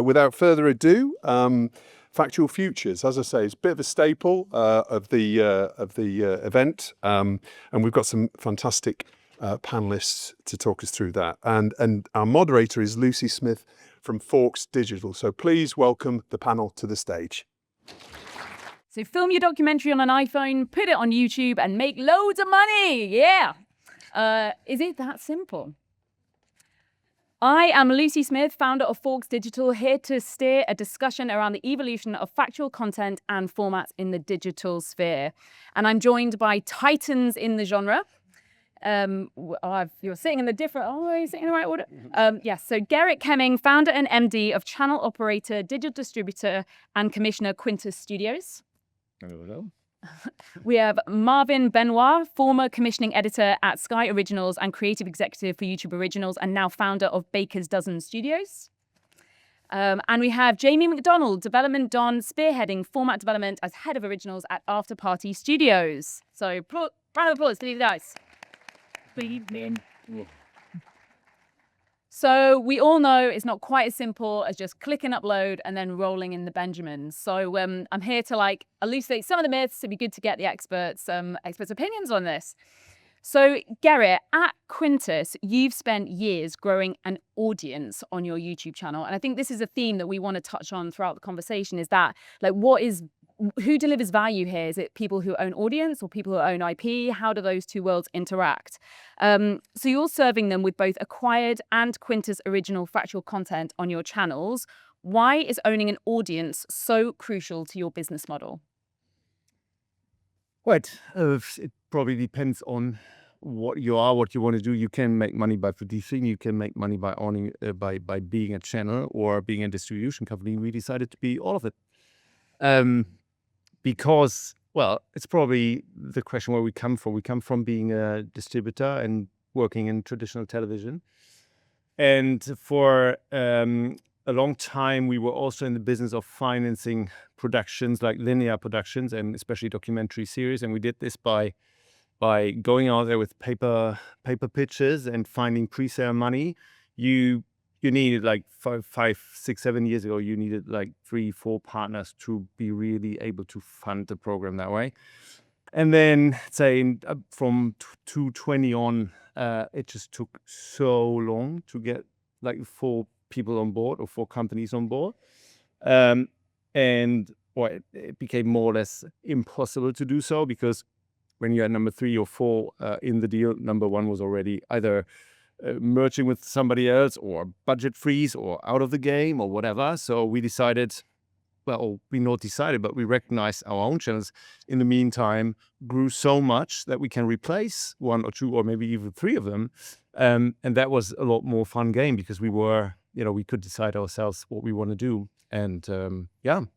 without further ado, Factual Futures, as I say, is a bit of a staple of the event, and we've got some fantastic panelists to talk us through that. And our moderator is Lucy Smith from Factual Digital. So please welcome the panel to the stage. So film your documentary on an iPhone, put it on YouTube, and make loads of money. Yeah. Is it that simple? I am Lucy Smith, founder of Factual Digital, here to steer a discussion around the evolution of factual content and formats in the digital sphere. And I'm joined by titans in the genre. You're sitting in the different, are you sitting in the right order? Yes, so Gerrit Kemming, founder and MD of channel operator, digital distributor, and commissioner Quintus Studios. Hello. We have Marvin Benoit, former commissioning editor at Sky Originals and creative executive for YouTube Originals, and now founder of Baker's Dozen Studios. And we have Jamie Macdonald, development don, spearheading format development as head of originals at After Party Studios. So, round of applause to these guys. Good evening. So we all know it's not quite as simple as just click and upload and then rolling in the Benjamins. So I'm here to elucidate some of the myths. It'd be good to get the experts' opinions on this. So Gerrit, at Quintus, you've spent years growing an audience on your YouTube channel. And I think this is a theme that we want to touch on throughout the conversation, is that who delivers value here? Is it people who own audience or people who own IP? How do those two worlds interact? So you're serving them with both acquired and Quintus original factual content on your channels. Why is owning an audience so crucial to your business model? Right. It probably depends on what you are, what you want to do. You can make money by producing. You can make money by owning, by being a channel or being a distribution company. We decided to be all of it. Because, well, it's probably the question where we come from. We come from being a distributor and working in traditional television. And for a long time, we were also in the business of financing productions like linear productions and especially documentary series. And we did this by going out there with paper pitches and finding pre-sale money. You needed 5, 6, 7 years ago, you needed 3, 4 partners to be really able to fund the program that way. And then from 2020 on, it just took so long to get 4 people on board or 4 companies on board. It became more or less impossible to do so, because when you're at number 3 or 4 in the deal, number 1 was already either merging with somebody else or budget freeze or out of the game or whatever. So we decided, but we recognized our own channels in the meantime grew so much that we can replace 1 or 2 or maybe even 3 of them. And that was a lot more fun game, because we could decide ourselves what we want to do. And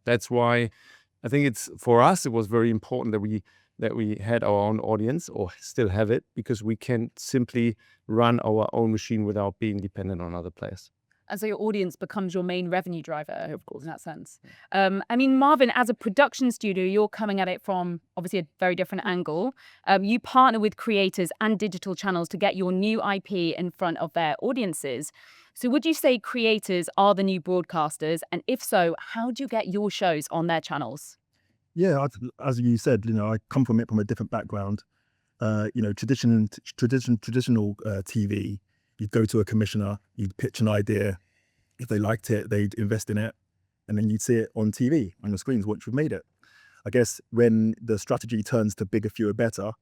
that's why I think for us, it was very important that we had our own audience, or still have it, because we can simply run our own machine without being dependent on other players. And so your audience becomes your main revenue driver, of course, in that sense. Marvin, as a production studio, you're coming at it from obviously a very different angle. You partner with creators and digital channels to get your new IP in front of their audiences. So would you say creators are the new broadcasters? And if so, how do you get your shows on their channels? Yeah, as you said, I come from a different background. Traditional TV, you'd go to a commissioner, you'd pitch an idea. If they liked it, they'd invest in it, and then you'd see it on TV, on your screens, once you've made it. I guess when the strategy turns to bigger, fewer, better,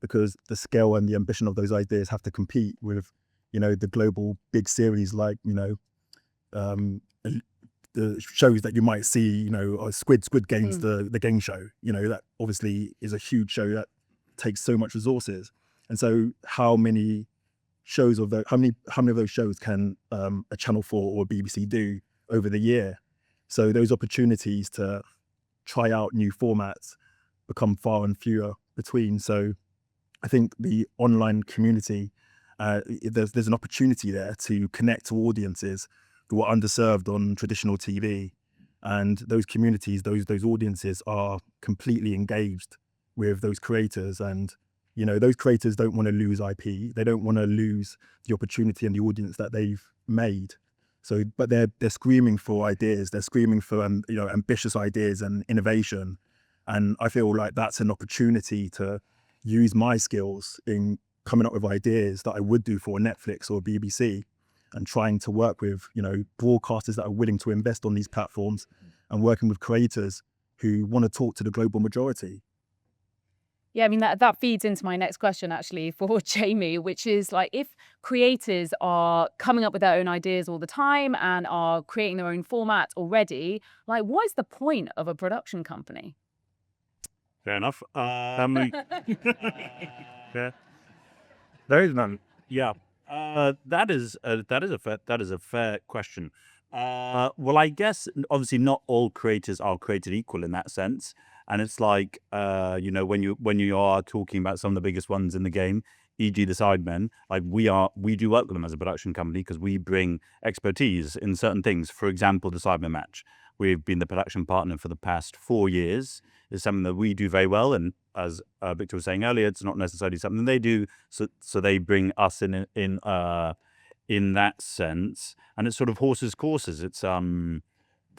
because the scale and the ambition of those ideas have to compete with, the global big series like, the shows that you might see, Squid Game's the game show, that obviously is a huge show that takes so much resources. And so how many of those shows can a Channel 4 or BBC do over the year? So those opportunities to try out new formats become far and fewer between. So I think the online community, there's an opportunity there to connect to audiences who are underserved on traditional TV. And those communities, those audiences are completely engaged with those creators. And, those creators don't want to lose IP. They don't want to lose the opportunity and the audience that they've made. So, but they're screaming for ideas. They're screaming for ambitious ideas and innovation. And I feel like that's an opportunity to use my skills in coming up with ideas that I would do for Netflix or BBC, and trying to work with broadcasters that are willing to invest on these platforms, and working with creators who want to talk to the global majority. Yeah, I mean, that feeds into my next question, actually, for Jamie, which is like, if creators are coming up with their own ideas all the time and are creating their own format already, like, what is the point of a production company? Fair enough. Yeah. There is none. Yeah. That is a fair question. Well, I guess obviously not all creators are created equal in that sense. And it's like, when you are talking about some of the biggest ones in the game, e.g. the Sidemen, like we do work with them as a production company because we bring expertise in certain things. For example, the Sidemen match. We've been the production partner for the past 4 years. It's something that we do very well. And as Victor was saying earlier, it's not necessarily something they do. So they bring us in that sense. And it's sort of horses courses. It's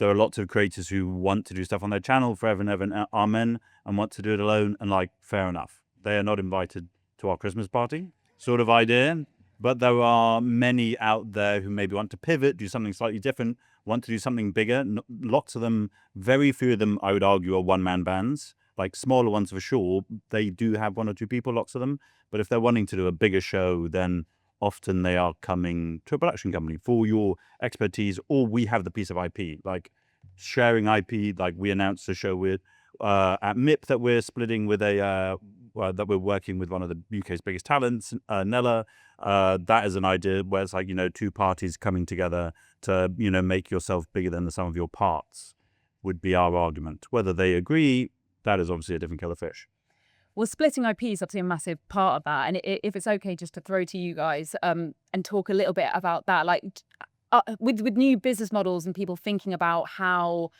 there are lots of creators who want to do stuff on their channel forever and ever and amen, and want to do it alone, and like, fair enough. They are not invited to our Christmas party sort of idea. But there are many out there who maybe want to pivot, do something slightly different, want to do something bigger. Lots of them, very few of them, I would argue, are one-man bands. Like smaller ones for sure, they do have 1 or 2 people, lots of them. But if they're wanting to do a bigger show, then often they are coming to a production company for your expertise, or we have the piece of IP, like sharing IP. Like we announced a show with at MIP that we're splitting with that we're working with one of the UK's biggest talents, Nella. That is an idea where it's like, 2 parties coming together to, make yourself bigger than the sum of your parts, would be our argument. Whether they agree, that is obviously a different kettle of fish. Well, splitting IP is obviously a massive part of that. And if it's okay just to throw to you guys and talk a little bit about that, like with new business models and people thinking about how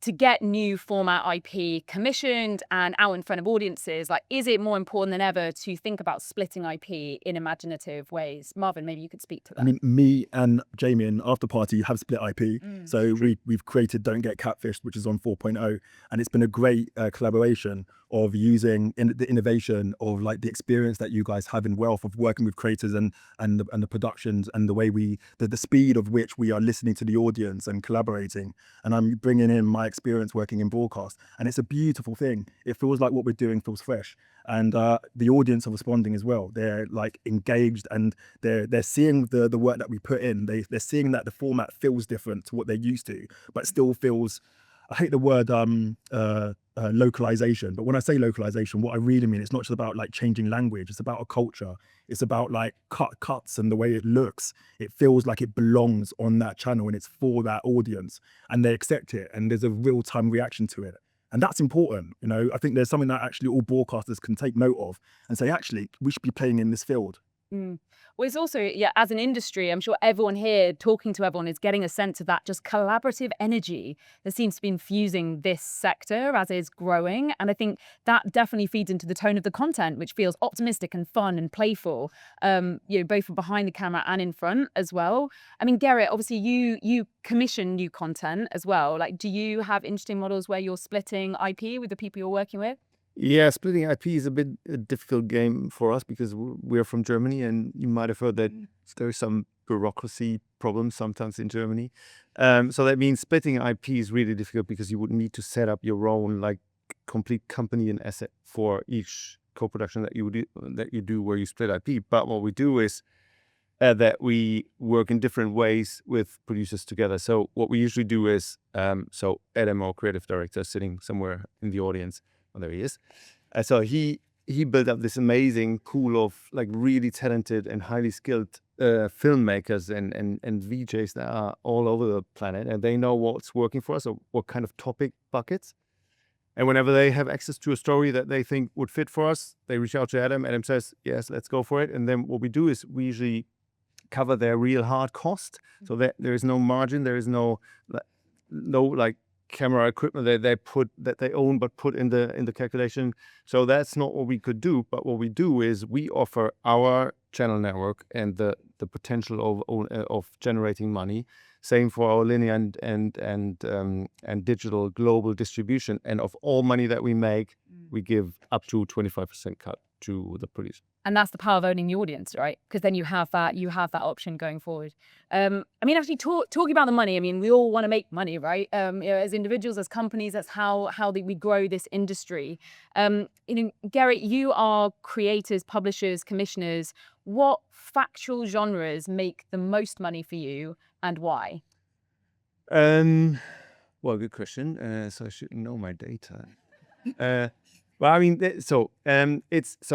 to get new format IP commissioned and out in front of audiences, like, is it more important than ever to think about splitting IP in imaginative ways? Marvin, maybe you could speak to that. I mean, me and Jamie and After Party have split IP. So we've created Don't Get Catfished, which is on 4.0. And it's been a great collaboration of using the innovation of like the experience that you guys have in Wealth of working with creators and the productions and the way the speed of which we are listening to the audience and collaborating. And I'm bringing in my experience working in broadcast, and it's a beautiful thing. It feels like what we're doing feels fresh, and the audience are responding as well. They're like engaged, and they're seeing the work that we put in. They're seeing that the format feels different to what they're used to, but still feels, I hate the word localization, but when I say localization, what I really mean, it's not just about like changing language. It's about a culture. It's about like cuts and the way it looks. It feels like it belongs on that channel and it's for that audience, and they accept it, and there's a real-time reaction to it. And that's important. I think there's something that actually all broadcasters can take note of and say, actually, we should be playing in this field. Well, it's also, as an industry, I'm sure everyone here talking to everyone is getting a sense of that just collaborative energy that seems to be infusing this sector as it's growing. And I think that definitely feeds into the tone of the content, which feels optimistic and fun and playful, both from behind the camera and in front as well. I mean, Gerrit, obviously you commission new content as well. Like, do you have interesting models where you're splitting IP with the people you're working with? Yeah, splitting IP is a bit a difficult game for us because we're from Germany, and you might have heard that there's some bureaucracy problems sometimes in Germany. So that means splitting IP is really difficult because you would need to set up your own like complete company and asset for each co-production that you do where you split IP. But what we do is that we work in different ways with producers together. So what we usually do is, so Adam, our creative director, sitting somewhere in the audience. Oh, there he is. So he built up this amazing pool of like really talented and highly skilled filmmakers and VJs that are all over the planet, and they know what's working for us or what kind of topic buckets. And whenever they have access to a story that they think would fit for us, they reach out to Adam. Adam says, yes, let's go for it. And then what we do is we usually cover their real hard cost, so that there is no margin, there is no like camera equipment that they own but put in the calculation. So that's not what we could do. But what we do is we offer our channel network and the potential of generating money Same for our linear and digital global distribution. And of all money that we make, we give up to 25% cut to the producer. And that's the power of owning the audience, right? Because then you have that option going forward. I mean, actually, talking about the money. I mean, we all want to make money, right? As individuals, as companies, that's how we grow this industry. Gerrit, you are creators, publishers, commissioners. What factual genres make the most money for you, and why? Well, good question. So I should know my data. Well, I mean, it's so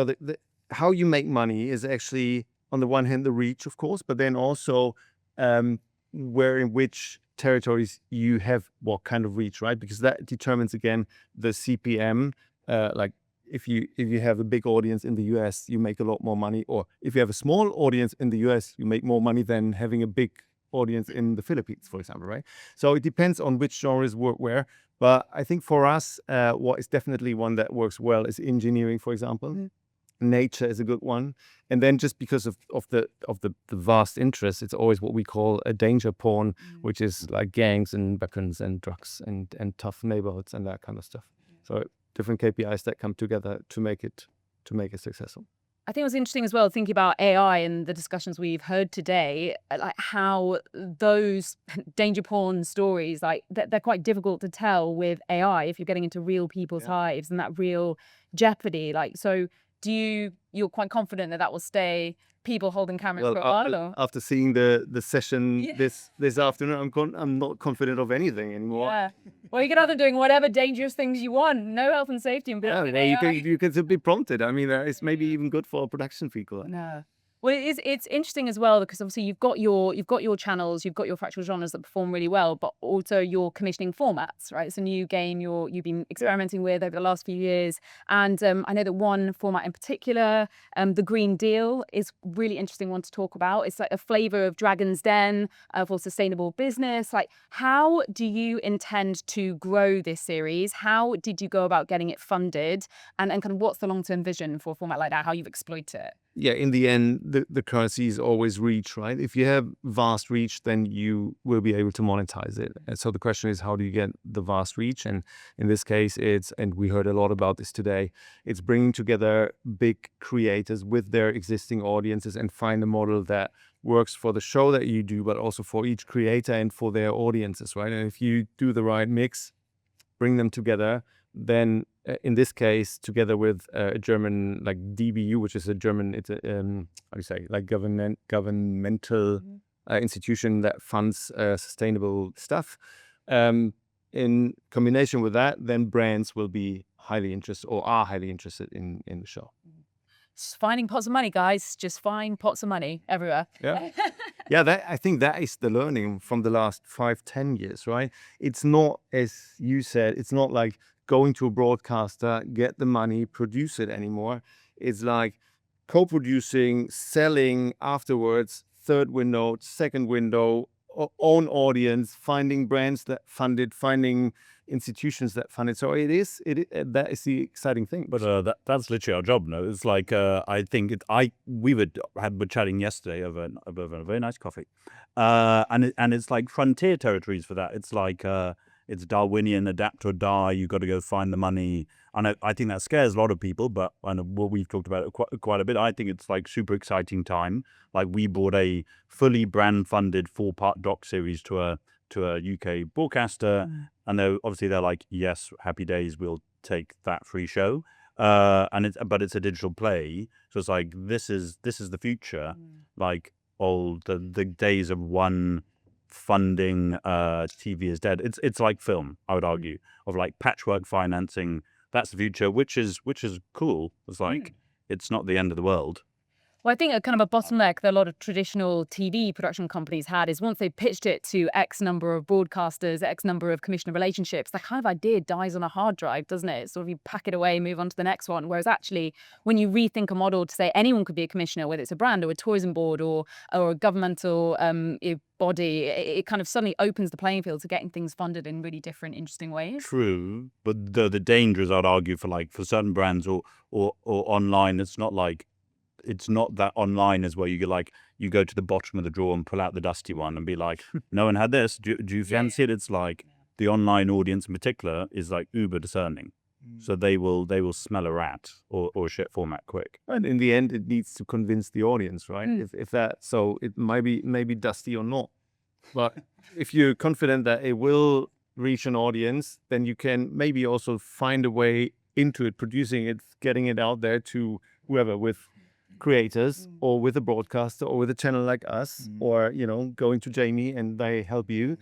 the how you make money is actually on the one hand the reach, of course, but then also where in which territories you have what kind of reach, right? Because that determines again the CPM. Like if you have a big audience in the US, you make a lot more money, or if you have a small audience in the US, you make more money than having a big audience in the Philippines, for example, right? So it depends on which genres work where. But I think for us, what is definitely one that works well is engineering, for example. Nature is a good one, and then just because of the vast interest, it's always what we call a danger porn, which is like gangs and weapons and drugs and tough neighborhoods and that kind of stuff. So different KPIs that come together to make it successful. I think it was interesting as well, thinking about AI and the discussions we've heard today, like how those danger porn stories, like they're quite difficult to tell with AI if you're getting into real people's lives and that real jeopardy. Like, so you're quite confident that will stay people holding cameras for a while? Or? After seeing the session this afternoon, I'm not confident of anything anymore. Yeah. Well, you can have them doing whatever dangerous things you want. No health and safety. And you can be prompted. I mean, it's maybe even good for production people. No. Well, it's interesting as well because obviously you've got your channels, you've got your factual genres that perform really well, but also your commissioning formats, right? It's a new game you've been experimenting with over the last few years, and I know that one format in particular, the Green Deal, is really interesting one to talk about. It's like a flavor of Dragon's Den for sustainable business. Like, how do you intend to grow this series? How did you go about getting it funded, and kind of what's the long-term vision for a format like that? How you've exploited it? Yeah, in the end, the currency is always reach, right? If you have vast reach, then you will be able to monetize it. And so the question is, how do you get the vast reach? And in this case, and we heard a lot about this today, it's bringing together big creators with their existing audiences and find a model that works for the show that you do, but also for each creator and for their audiences, right? And if you do the right mix, bring them together, then in this case, together with a German like DBU, which is a German, it's a how do you say, like governmental institution that funds sustainable stuff. In combination with that, then brands will be highly interested or are highly interested in the show. Just finding pots of money, guys. Just find pots of money everywhere. Yeah. Yeah, I think that is the learning from the last 5-10 years, right? It's not, as you said, it's not like going to a broadcaster, get the money, produce it anymore. It's like co-producing, selling afterwards, third window, second window, own audience, finding brands that fund it, finding institutions that fund it. So that is the exciting thing. But that's literally our job, no? It's like I think we were chatting yesterday over a very nice coffee, and it's like frontier territories for that. It's like it's Darwinian, adapt or die. You got to go find the money. And I think that scares a lot of people, but I know what we've talked about it quite a bit. I think it's like super exciting time. Like we bought a fully brand funded 4-part doc series to a UK broadcaster, and they're like, yes, happy days, we'll take that free show. But it's a digital play, so it's like this is the future. Like all the days of one funding TV is dead. It's like film, I would argue, of like patchwork financing. That's the future, which is cool. It's like it's not the end of the world. Well, I think a kind of a bottleneck that a lot of traditional TV production companies had is once they pitched it to X number of broadcasters, X number of commissioner relationships, that kind of idea dies on a hard drive, doesn't it? Sort of you pack it away, move on to the next one. Whereas actually, when you rethink a model to say anyone could be a commissioner, whether it's a brand or a tourism board or a governmental body, it kind of suddenly opens the playing field to getting things funded in really different, interesting ways. True, but the dangers, I'd argue, for certain brands or online, it's not like it's not that online is where you go to the bottom of the drawer and pull out the dusty one and be like, no one had this. Do you fancy it? It's like the online audience in particular is like uber discerning. So they will smell a rat or a shit format quick. And in the end, it needs to convince the audience, right? If that, so it might be dusty or not. But if you're confident that it will reach an audience, then you can maybe also find a way into it, producing it, getting it out there to whoever, with creators or with a broadcaster or with a channel like us, or, you know, going to Jamie and they help you,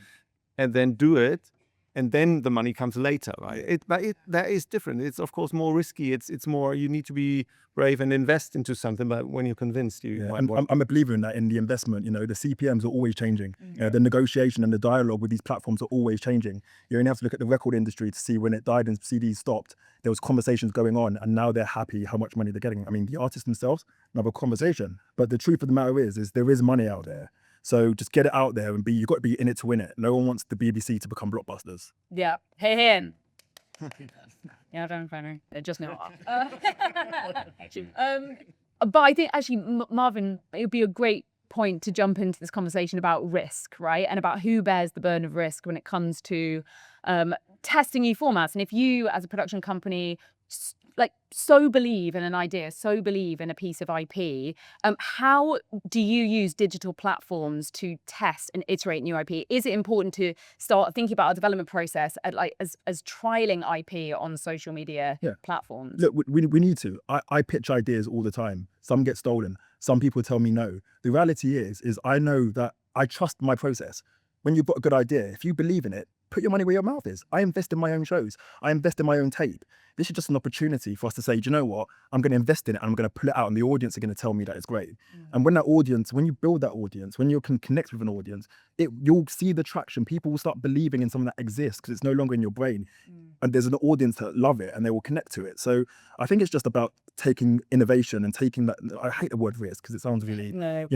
and then do it. And then the money comes later, right? That is different. It's of course more risky. It's more, you need to be brave and invest into something. But when you're convinced, I'm a believer in that, in the investment. You know, the CPMs are always changing. The negotiation and the dialogue with these platforms are always changing. You only have to look at the record industry to see when it died and CDs stopped. There was conversations going on, and now they're happy how much money they're getting. I mean, the artists themselves, another conversation. But the truth of the matter is there is money out there. So just get it out there and you've got to be in it to win it. No one wants the BBC to become blockbusters. Yeah. Hey. Yeah, I don't know. They're just not. But I think actually, Marvin, it would be a great point to jump into this conversation about risk, right? And about who bears the burden of risk when it comes to testing new formats. And if you, as a production company, so believe in an idea, so believe in a piece of IP, how do you use digital platforms to test and iterate new IP? Is it important to start thinking about our development process as trialing IP on social media platforms? Look, we need to. I pitch ideas all the time. Some get stolen. Some people tell me no. The reality is I know that I trust my process. When you've got a good idea, if you believe in it, put your money where your mouth is. I invest in my own shows. I invest in my own tape. This is just an opportunity for us to say, do you know what? I'm going to invest in it and I'm going to pull it out, and the audience are going to tell me that it's great. And when you build that audience, when you can connect with an audience, you'll see the traction. People will start believing in something that exists because it's no longer in your brain. And there's an audience that love it and they will connect to it. So I think it's just about taking innovation and taking that. I hate the word risk because it sounds really, but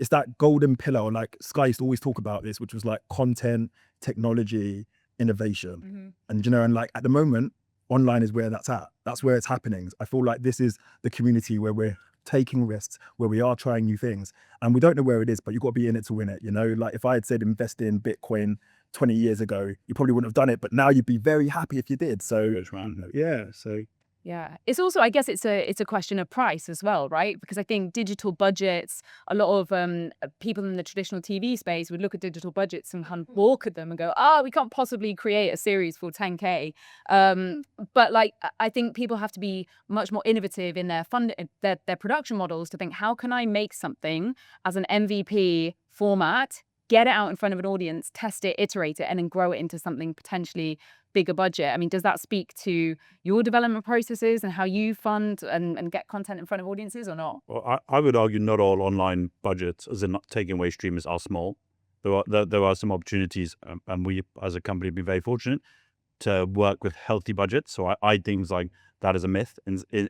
it's that golden pillar, or like Sky used to always talk about this, which was like content, technology, innovation. And, and like at the moment, online is where that's at. That's where it's happening. I feel like this is the community where we're taking risks, where we are trying new things. And we don't know where it is, but you've got to be in it to win it. Like if I had said invest in Bitcoin 20 years ago, you probably wouldn't have done it, but now you'd be very happy if you did. So yeah, it's also, I guess it's a question of price as well, right? Because I think digital budgets, a lot of people in the traditional TV space would look at digital budgets and kind of balk at them and go, we can't possibly create a series for 10K. But like, I think people have to be much more innovative in their production models to think, how can I make something as an MVP format, get it out in front of an audience, test it, iterate it, and then grow it into something potentially bigger budget? I mean, does that speak to your development processes and how you fund and get content in front of audiences, or not? Well, I would argue not all online budgets, as in not taking away streamers, are small. There are some opportunities, and we as a company have been very fortunate to work with healthy budgets. So I think like that is a myth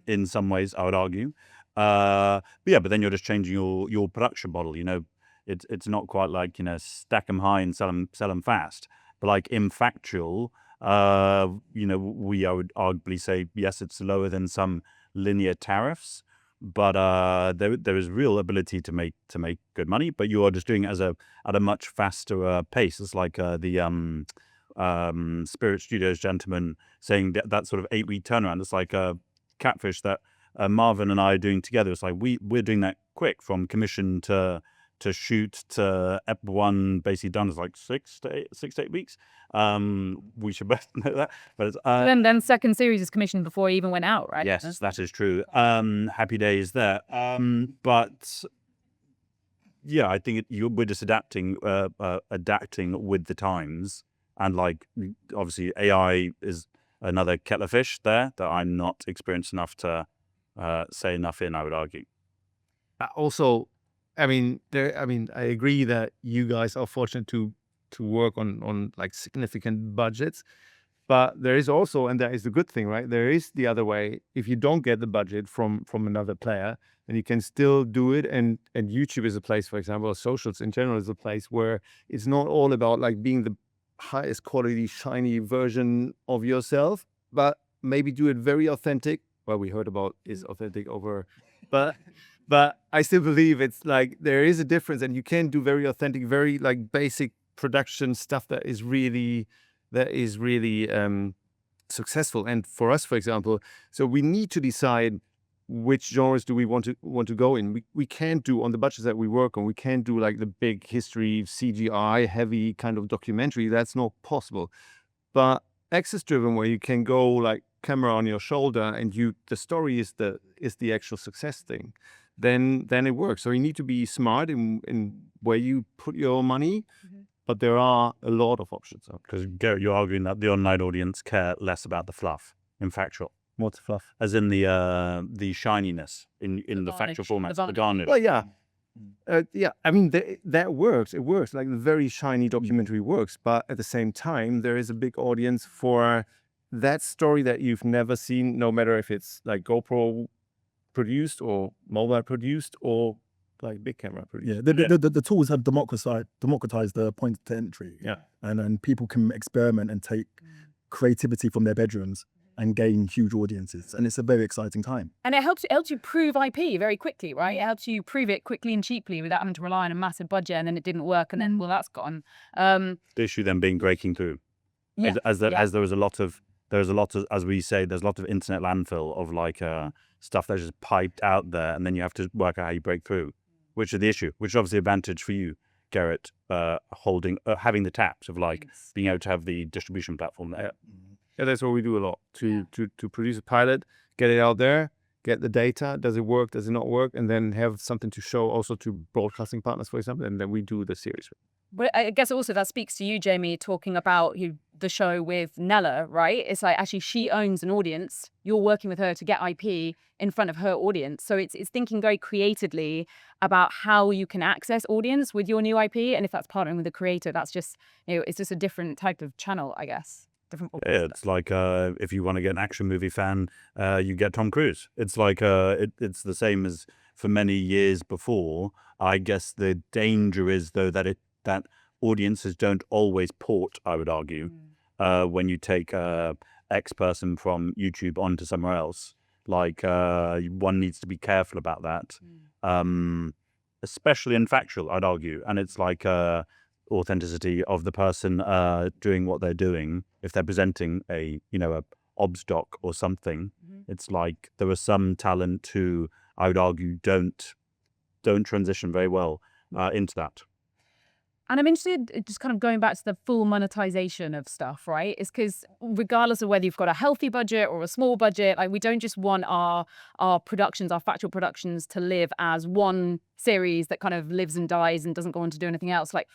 in some ways, I would argue. But then you're just changing your production model. It's not quite like, stack them high and sell them fast. But like in Factual, we I would arguably say, yes, it's lower than some linear tariffs, but there is real ability to make good money. But you are just doing it at a much faster pace. It's like the Spirit Studios gentleman saying that sort of 8-week turnaround. It's like a Catfish that Marvin and I are doing together. It's like we're doing that quick, from commission to shoot to ep 1 basically done is like 6 to 8 weeks. We should both know that. But it's, then second series is commissioned before it even went out, right? Yes, that is true. Happy days there. But yeah, I think we're just adapting with the times, and like obviously AI is another kettle of fish there that I'm not experienced enough to say enough in, I would argue. Also, I agree that you guys are fortunate to work on like significant budgets, but there is also, and that is the good thing, right? There is the other way. If you don't get the budget from another player, then you can still do it. And YouTube is a place, for example, or socials in general is a place where it's not all about like being the highest quality, shiny version of yourself, but maybe do it very authentic. What we heard about is authentic over but I still believe it's like there is a difference, and you can do very authentic, very like basic production stuff that is really successful. And for us, for example, so we need to decide which genres do we want to go in. We can't do, on the budgets that we work on, we can't do like the big history CGI heavy kind of documentary. That's not possible. But access driven, where you can go like camera on your shoulder and the story is the actual success thing, then it works. So you need to be smart in where you put your money. But there are a lot of options. Because Gerrit, you're arguing that the online audience care less about the fluff in Factual. What's fluff? As in the shininess in the Factual format, the garnish. Well, yeah. I mean, that works. It works. Like the very shiny documentary works. But at the same time, there is a big audience for that story that you've never seen, no matter if it's like GoPro produced or mobile produced or like big camera produced. Yeah, the tools have democratized the point to entry. Yeah. And people can experiment and take creativity from their bedrooms and gain huge audiences. And it's a very exciting time. And it helps you prove IP very quickly, right? It helps you prove it quickly and cheaply without having to rely on a massive budget, and then it didn't work, and then, well, that's gone. The issue then being breaking through. Yeah. As there was a lot of, as we say, there's a lot of internet landfill of like stuff that's just piped out there, and then you have to work out how you break through, which is the issue, which is obviously an advantage for you, Gerrit, having the taps of like being able to have the distribution platform there. Yeah, that's what we do a lot, to produce a pilot, get it out there, get the data, does it work, does it not work, and then have something to show also to broadcasting partners, for example, and then we do the series. But I guess also that speaks to you, Jamie, talking about the show with Nella, right? It's like actually she owns an audience. You're working with her to get IP in front of her audience. So it's thinking very creatively about how you can access audience with your new IP. And if that's partnering with the creator, that's just, it's just a different type of channel, I guess. Yeah, it's like if you want to get an action movie fan, you get Tom Cruise. It's like it's the same as for many years before. I guess the danger is though that audiences don't always port, I would argue, when you take X person from YouTube onto somewhere else. Like one needs to be careful about that, especially in Factual, I'd argue. And it's like authenticity of the person doing what they're doing. If they're presenting a obs doc or something, it's like there are some talent who I would argue don't transition very well into that. And I'm interested, just kind of going back to the full monetization of stuff, right? It's because regardless of whether you've got a healthy budget or a small budget, like we don't just want our productions, our Factual productions to live as one series that kind of lives and dies and doesn't go on to do anything else. Like,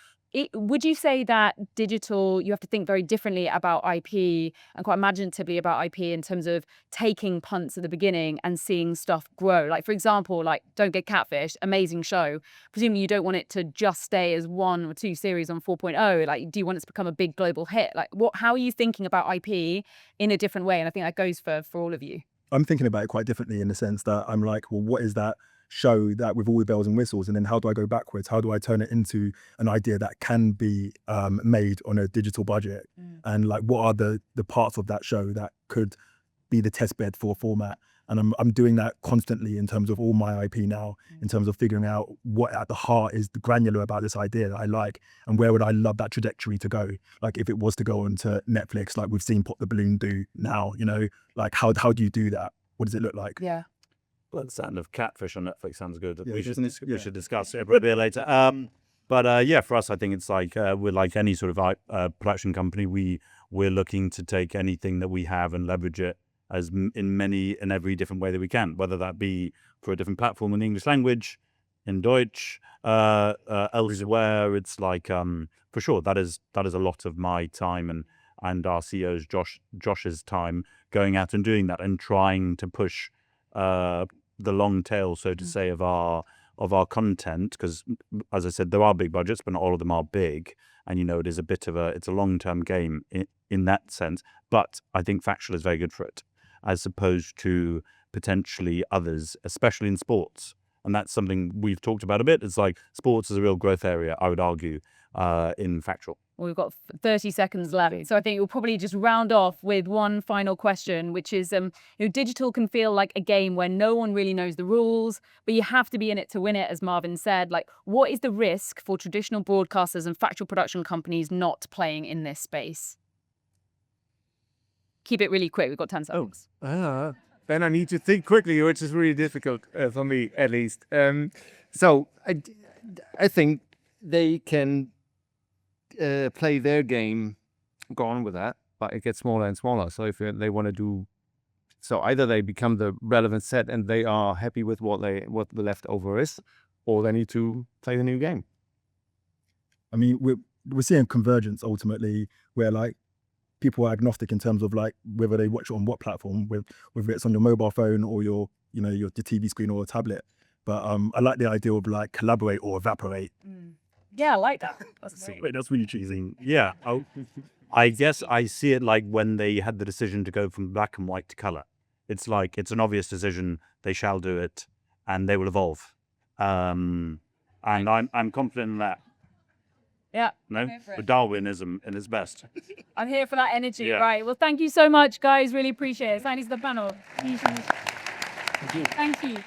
would you say that digital, you have to think very differently about IP and quite imaginatively about IP in terms of taking punts at the beginning and seeing stuff grow? Like, for example, like Don't Get Catfished, amazing show. Presumably you don't want it to just stay as 1 or 2 series on 4.0. Like, do you want it to become a big global hit? Like, how are you thinking about IP in a different way? And I think that goes for all of you. I'm thinking about it quite differently in the sense that I'm like, well, what is that show that with all the bells and whistles, and then how do I go backwards? How do I turn it into an idea that can be made on a digital budget? And like, what are the parts of that show that could be the test bed for a format? And I'm doing that constantly in terms of all my IP now, in terms of figuring out what at the heart is the granular about this idea that I like, and where would I love that trajectory to go? Like if it was to go onto Netflix, like we've seen Pop the Balloon do now, like how do you do that? What does it look like? Yeah. Well, the sound of Catfish on Netflix sounds good. We should discuss it a bit later. But yeah, for us, I think it's like we're like any sort of production company. We're looking to take anything that we have and leverage it as in every different way that we can, whether that be for a different platform in the English language, in Deutsch, elsewhere. It's like for sure that is a lot of my time and our CEO's Josh's time going out and doing that and trying to push the long tail, so to say, of our content, because as I said, there are big budgets, but not all of them are big, and it is it's a long-term game in that sense. But I think Factual is very good for it, as opposed to potentially others, especially in sports. And that's something we've talked about a bit. It's like sports is a real growth area, I would argue, in Factual. Well, we've got 30 seconds left. So I think we'll probably just round off with one final question, which is, digital can feel like a game where no one really knows the rules, but you have to be in it to win it, as Marvin said. Like, what is the risk for traditional broadcasters and factual production companies not playing in this space? Keep it really quick. We've got 10 seconds. Then I need to think quickly, which is really difficult for me, at least. So I think they can play their game, go on with that, but it gets smaller and smaller. So if they want to do, so either they become the relevant set and they are happy with what the leftover is, or they need to play the new game. I mean, we're seeing convergence ultimately, where like people are agnostic in terms of like whether they watch it on what platform, whether it's on your mobile phone or your TV screen or a tablet. But I like the idea of like collaborate or evaporate. Yeah, I like that. Wait, that's really cheesy. Yeah, I guess I see it like when they had the decision to go from black and white to color. It's like it's an obvious decision. They shall do it, and they will evolve. And I'm confident in that. Yeah. No, but Darwinism in its best. I'm here for that energy. Yeah. Right. Well, thank you so much, guys. Really appreciate it. Thanks to the panel. Thank you.